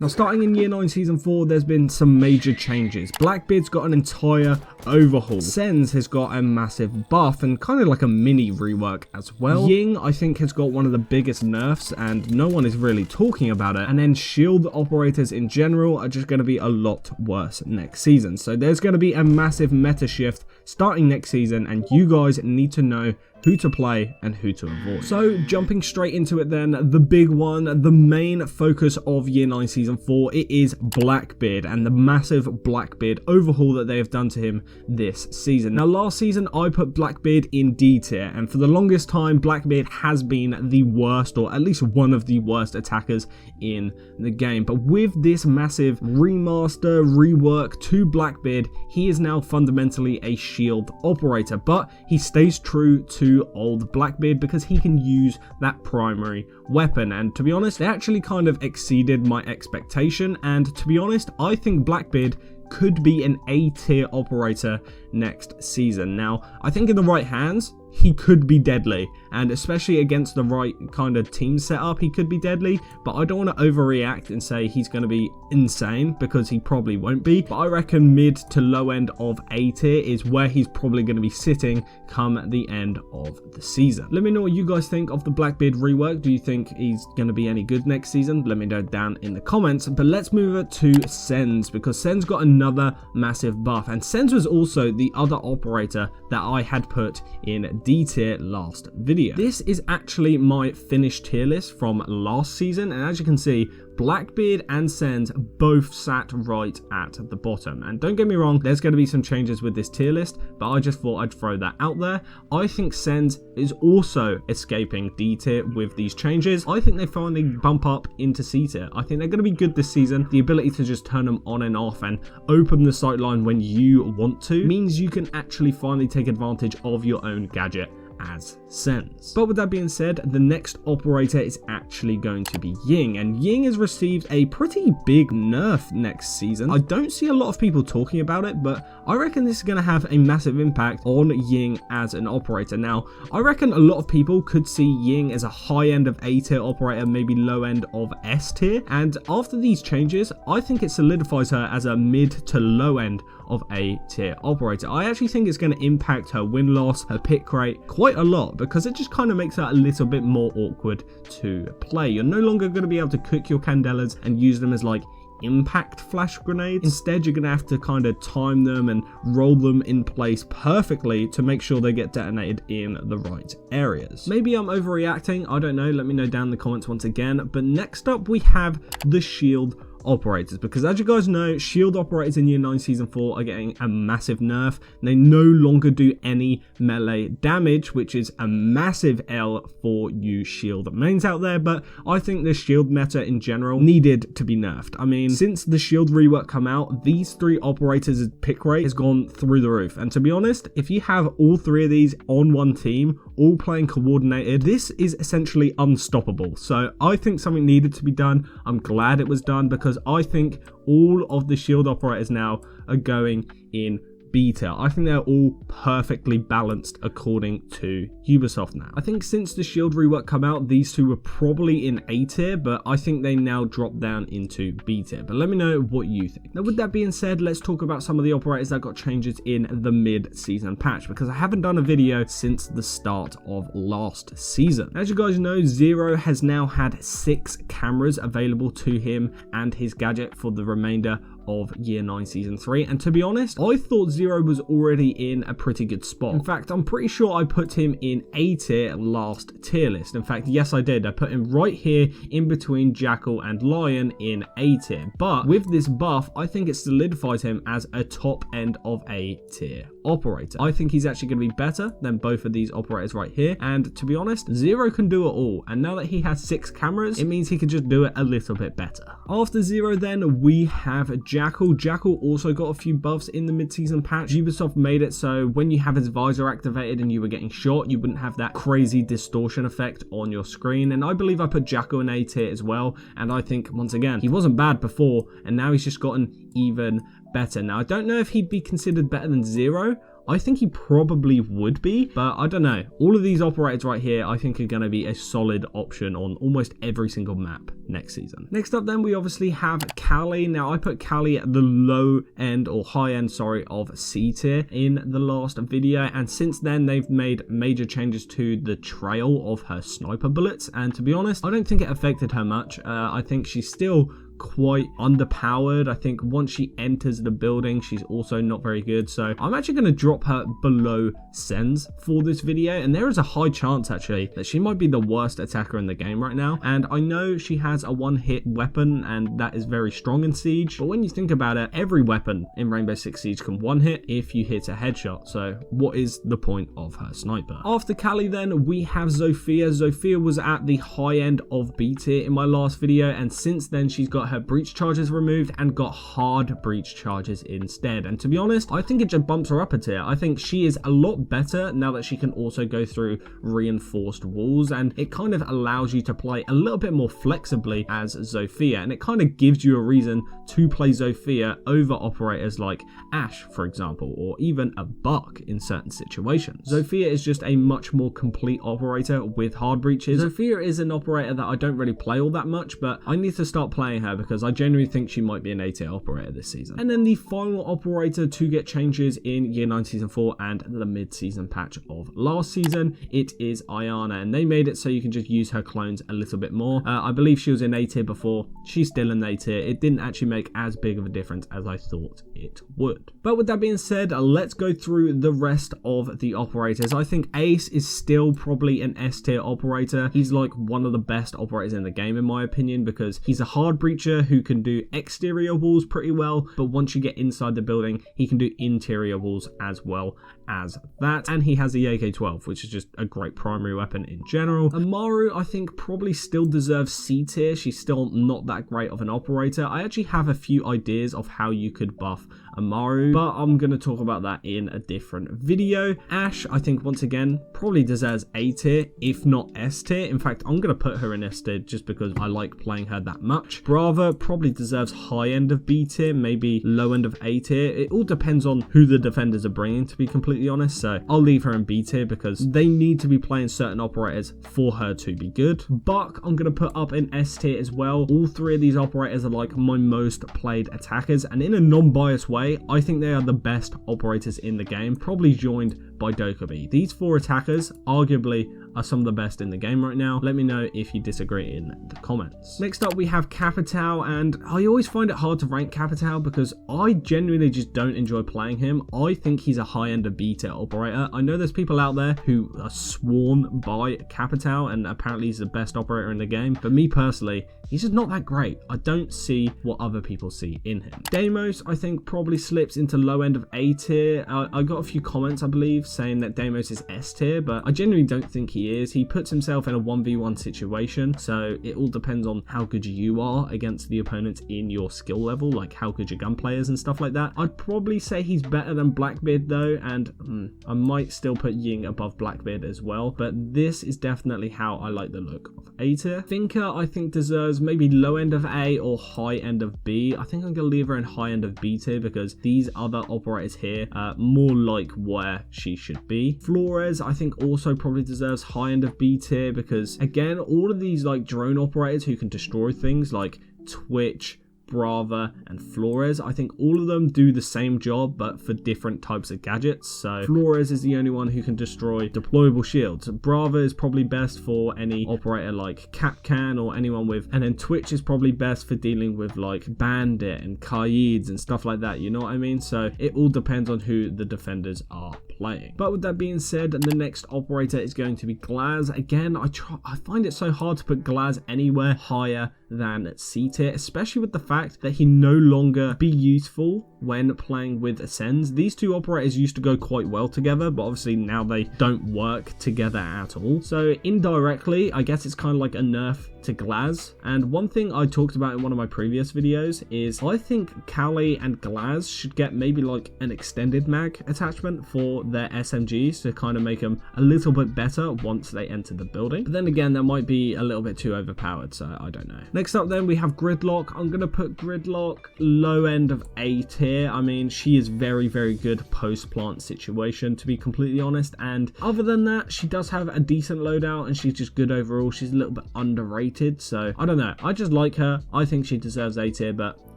Now, starting in Year 9 Season 4, there's been some major changes. Blackbeard's got an entire overhaul. Sen's has got a massive buff and kind of like a mini rework as well. Ying, I think, has got one of the biggest nerfs and no one is really talking about it. And then shield operators in general are just going to be a lot worse next season. So there's going to be a massive meta shift starting next season, and you guys need to know who to play and who to avoid. So jumping straight into it then, the big one, the main focus of Year 9 Season 4, it is Blackbeard and the massive Blackbeard overhaul that they have done to him this season. Now, last season I put Blackbeard in D tier, and for the longest time Blackbeard has been the worst, or at least one of the worst attackers in the game. But with this massive remaster, rework to Blackbeard, he is now fundamentally a shield operator, but he stays true to old Blackbeard because he can use that primary weapon. And to be honest, they actually kind of exceeded my expectation, and to be honest, I think Blackbeard could be an A tier operator next season. Now, I think in the right hands, he could be deadly, and especially against the right kind of team setup, he could be deadly, but I don't want to overreact and say he's going to be insane, because he probably won't be. But I reckon mid to low end of A tier is where he's probably going to be sitting come the end of the season. Let me know what you guys think of the Blackbeard rework. Do you think he's going to be any good next season? Let me know down in the comments. But let's move it to Sen's, because Sen's got another massive buff, and Sen's was also the other operator that I had put in D tier last video. This is actually my finished tier list from last season, and as you can see, Blackbeard and Sen's both sat right at the bottom. And don't get me wrong, there's going to be some changes with this tier list, but I just thought I'd throw that out there. I think Sen's is also escaping D tier with these changes. I think they finally bump up into C tier. I think they're going to be good this season. The ability to just turn them on and off and open the sightline when you want to means you can actually finally take advantage of your own gadget as Sen's. But with that being said, the next operator is actually going to be Ying, and Ying has received a pretty big nerf next season. I don't see a lot of people talking about it, but I reckon this is going to have a massive impact on Ying as an operator. Now, I reckon a lot of people could see Ying as a high end of A tier operator, maybe low end of S tier, and after these changes, I think it solidifies her as a mid to low end of A tier operator. I actually think it's going to impact her win-loss, her pick rate quite a lot, because it just kind of makes her a little bit more awkward to play. You're no longer going to be able to cook your Candelas and use them as like impact flash grenades. Instead, you're going to have to kind of time them and roll them in place perfectly to make sure they get detonated in the right areas. Maybe I'm overreacting, I don't know, let me know down in the comments once again. But next up we have the shield operators, because as you guys know, shield operators in Year 9 Season 4 are getting a massive nerf. They no longer do any melee damage, which is a massive L for you shield mains out there. But I think the shield meta in general needed to be nerfed. I mean, since the shield rework come out, these three operators' pick rate has gone through the roof, and to be honest, if you have all three of these on one team all playing coordinated, this is essentially unstoppable. So I think something needed to be done. I'm glad it was done, because I think all of the shield operators now are going in B tier. I think they're all perfectly balanced according to Ubisoft now. I think since the shield rework come out, these two were probably in A tier, but I think they now drop down into B tier. But let me know what you think. Now, with that being said, let's talk about some of the operators that got changes in the mid-season patch, because I haven't done a video since the start of last season. As you guys know, Zero has now had 6 cameras available to him and his gadget for the remainder of Year 9 Season 3, and to be honest, I thought Zero was already in a pretty good spot. In fact, I'm pretty sure I put him in A tier last tier list. In fact, yes I did. I put him right here in between Jackal and Lion in A tier, but with this buff, I think it solidifies him as a top end of A tier operator. I think he's actually going to be better than both of these operators right here, and to be honest, Zero can do it all, and now that he has 6 cameras, it means he can just do it a little bit better. After Zero then, we have Jackal. Jackal also got a few buffs in the mid-season patch. Ubisoft made it so when you have his visor activated and you were getting shot, you wouldn't have that crazy distortion effect on your screen, and I believe I put Jackal in A tier as well, and I think, once again, he wasn't bad before, and now he's just gotten even better. Now, I don't know if he'd be considered better than Zero. I think he probably would be, but I don't know. All of these operators right here, I think are going to be a solid option on almost every single map next season. Next up then, we obviously have Callie. Now, I put Callie at the low end, or high end, sorry, of C tier in the last video, and since then, they've made major changes to the trail of her sniper bullets, and to be honest, I don't think it affected her much. I think she's still quite underpowered. I think once she enters the building, she's also not very good. So I'm actually going to drop her below Sens for this video. And there is a high chance actually that she might be the worst attacker in the game right now. And I know she has a one-hit weapon and that is very strong in Siege. But when you think about it, every weapon in Rainbow Six Siege can one-hit if you hit a headshot. So what is the point of her sniper? After Callie then, we have Zofia. Zofia was at the high end of B tier in my last video. And since then, she's got her breach charges removed and got hard breach charges instead. And to be honest, I think it just bumps her up a tier. I think she is a lot better now that she can also go through reinforced walls, and it kind of allows you to play a little bit more flexibly as Zofia, and it kind of gives you a reason to play Zofia over operators like Ash, for example, or even a Buck in certain situations. Zofia is just a much more complete operator with hard breaches. Zofia is an operator that I don't really play all that much, but I need to start playing her because I genuinely think she might be an A tier operator this season. And then the final operator to get changes in Year 9 Season 4 and the mid-season patch of last season, it is Ayana, and they made it so you can just use her clones a little bit more. I believe she was in A tier before. She's still in A tier. It didn't actually make as big of a difference as I thought it would. But with that being said, let's go through the rest of the operators. I think Ace is still probably an S tier operator. He's like one of the best operators in the game in my opinion, because he's a hard breacher who can do exterior walls pretty well, but once you get inside the building, he can do interior walls as well as that. And he has the AK-12, which is just a great primary weapon in general. Amaru, I think, probably still deserves C tier. She's still not that great of an operator. I actually have a few ideas of how you could buff Amaru, but I'm going to talk about that in a different video. Ash, I think, once again, probably deserves A tier, if not S tier. In fact, I'm going to put her in S tier just because I like playing her that much. Brava probably deserves high end of B tier, maybe low end of A tier. It all depends on who the defenders are bringing, to be completely honest. So I'll leave her in B tier because they need to be playing certain operators for her to be good. Buck, I'm going to put up in S tier as well. All three of these operators are like my most played attackers, and in a non-biased way, I think they are the best operators in the game, probably joined by Dokkaebi. These four attackers arguably are some of the best in the game right now. Let me know if you disagree in the comments. Next up, we have Capitao, and I always find it hard to rank Capitao because I genuinely just don't enjoy playing him. I think he's a high-end of B tier operator. I know there's people out there who are sworn by Capitao, and apparently he's the best operator in the game, but me personally, he's just not that great. I don't see what other people see in him. Deimos, I think, probably slips into low end of A tier. I got a few comments, I believe, saying that Deimos is S tier, but I genuinely don't think he is. He puts himself in a 1v1 situation, so it all depends on how good you are against the opponents in your skill level, like how good your gunplay is and stuff like that. I'd probably say he's better than Blackbeard though, and I might still put Ying above Blackbeard as well, but this is definitely how I like the look of A tier. Finker, I think, deserves maybe low end of A or high end of B. I think I'm gonna leave her in high end of B tier because these other operators here are more like where she should be. Flores, I think, also probably deserves high end of B tier because, again, all of these like drone operators who can destroy things like Twitch, Brava, and Flores, I think all of them do the same job but for different types of gadgets. So Flores is the only one who can destroy deployable shields. Brava is probably best for any operator like Capcan or anyone with, and then Twitch is probably best for dealing with like Bandit and Kaids and stuff like that, you know what I mean? So it all depends on who the defenders are playing. But with that being said, the next operator is going to be Glaz. Again, I find it so hard to put Glaz anywhere higher than C tier, especially with the fact that he no longer be useful when playing with Ascends. These two operators used to go quite well together, but obviously now they don't work together at all. So indirectly, I guess it's kind of like a nerf to Glaz. And one thing I talked about in one of my previous videos is I think Callie and Glaz should get maybe like an extended mag attachment for their SMGs to kind of make them a little bit better once they enter the building. But then again, that might be a little bit too overpowered, so I don't know. Next up then we have Gridlock. I'm going to put Gridlock low end of A tier. I mean, she is very, very good post-plant situation, to be completely honest. And other than that, she does have a decent loadout and she's just good overall. She's a little bit underrated, so I don't know. I just like her. I think she deserves A tier, but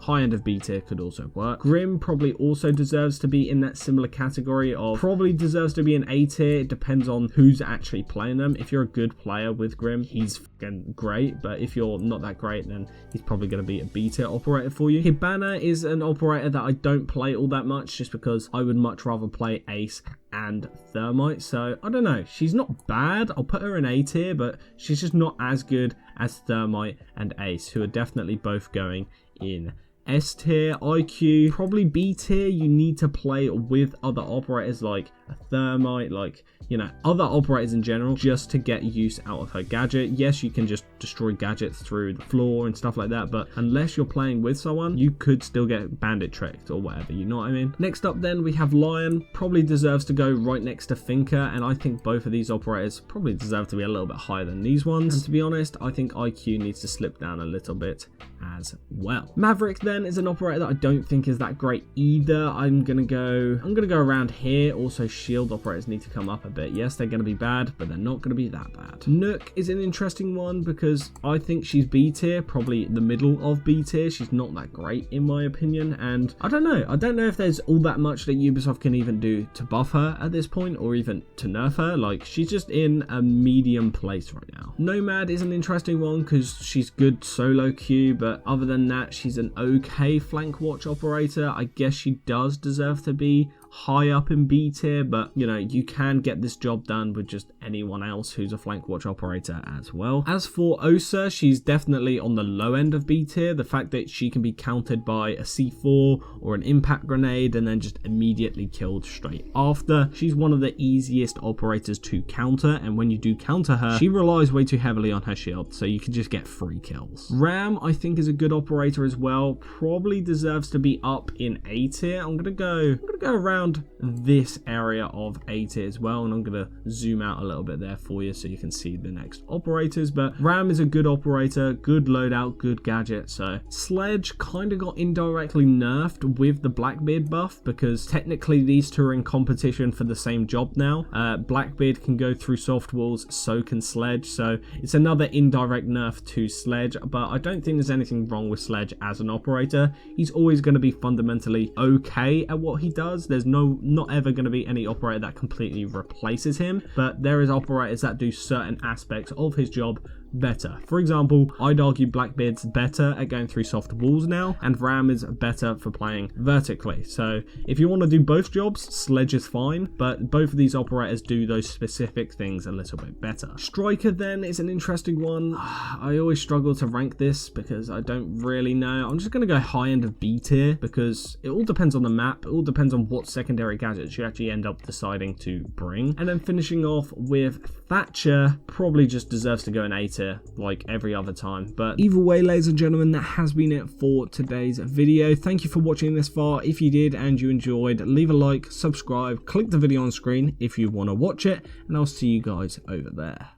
high end of B tier could also work. Grim probably also deserves to be in that similar category of probably deserves to be an A tier. It depends on who's actually playing them. If you're a good player with Grim, he's fucking great, but if you're not that great, then he's probably going to be a B tier operator for you. Hibana is an operator that I don't play all that much just because I would much rather play Ace and Thermite, so I don't know. She's not bad. I'll put her in A tier, but she's just not as good as Thermite and Ace, who are definitely both going in S tier. IQ probably B tier. You need to play with other operators like a Thermite, like, you know, other operators in general, just to get use out of her gadget. Yes, you can just destroy gadgets through the floor and stuff like that, but unless you're playing with someone, you could still get bandit tricked or whatever, you know what I mean? Next up then we have Lion. Probably deserves to go right next to Thinker, and I think both of these operators probably deserve to be a little bit higher than these ones. And to be honest, I think IQ needs to slip down a little bit as well. Maverick then is an operator that I don't think is that great either. I'm gonna go around here. Also, shield operators need to come up a bit. Yes, they're gonna be bad, but they're not gonna be that bad. Nook is an interesting one because I think she's B tier, probably the middle of B tier. She's not that great in my opinion, and I don't know if there's all that much that Ubisoft can even do to buff her at this point, or even to nerf her. Like, she's just in a medium place right now. Nomad is an interesting one because she's good solo queue, but other than that, she's an okay flank watch operator. I guess she does deserve to be high up in B tier, but you know, you can get this job done with just anyone else who's a flank watch operator as well. As for Osa, she's definitely on the low end of B tier. The fact that she can be countered by a C4 or an impact grenade and then just immediately killed straight after. She's one of the easiest operators to counter, and when you do counter her, she relies way too heavily on her shield, so you can just get free kills. Ram, I think, is a good operator as well. Probably deserves to be up in A tier. I'm gonna go around this area of A tier as well, and I'm gonna zoom out a little bit there for you so you can see the next operators. But Ram is a good operator, good loadout, good gadget. So Sledge kind of got indirectly nerfed with the Blackbeard buff because technically these two are in competition for the same job now. Blackbeard can go through soft walls, so can Sledge, so it's another indirect nerf to Sledge, but I don't think there's anything wrong with Sledge as an operator. He's always going to be fundamentally okay at what he does. There's not ever going to be any operator that completely replaces him, but there is operators that do certain aspects of his job better. For example, I'd argue Blackbeard's better at going through soft walls now, and Ram is better for playing vertically. So if you want to do both jobs, Sledge is fine, but both of these operators do those specific things a little bit better. Striker then is an interesting one. I always struggle to rank this because I don't really know. I'm just going to go high end of B tier because it all depends on the map. It all depends on what secondary gadgets you actually end up deciding to bring. And then finishing off with Thatcher, probably just deserves to go in A tier like every other time. But either way, ladies and gentlemen, that has been it for today's video. Thank you for watching this far. If you did and you enjoyed, leave a like, subscribe, click the video on screen if you want to watch it, and I'll see you guys over there.